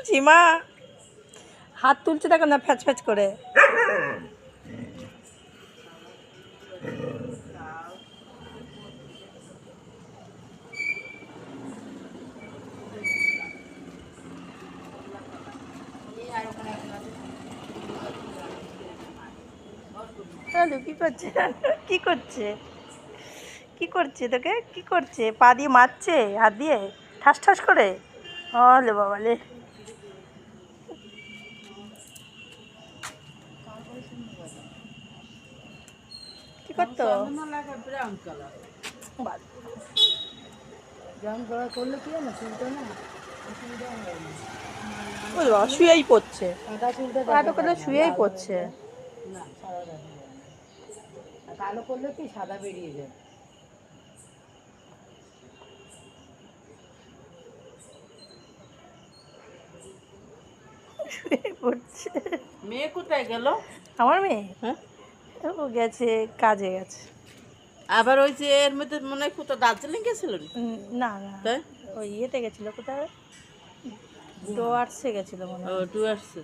সীমা হাত তুলছে দেখো না ফ্যাচ ফ্যাচ করে। কি করছে কি করছে কি করছে তোকে কি করছে? পা দিয়ে মারছে হাত দিয়ে ঠাস ঠাস করে। ওলে বাবালে কি করতো? শুয়েই পড়ছে, এত করে শুয়েই পড়ছে। কালো করলে কি সাদা বেরিয়ে যায়। শুয়ে পড়ছে। মেয়ে কোথায় গেল? আমার মেয়ে? হ্যাঁ, ও গেছে, কাজে গেছে। আবার ওই যে এর মধ্যে মনে হয় কোথাও দার্জিলিং গেছিল না না, তাই? ওই ইয়েতে গেছিলো কোথায়, ডুয়ার্সে গেছিলো মনে হয়। ডুয়ার্সে।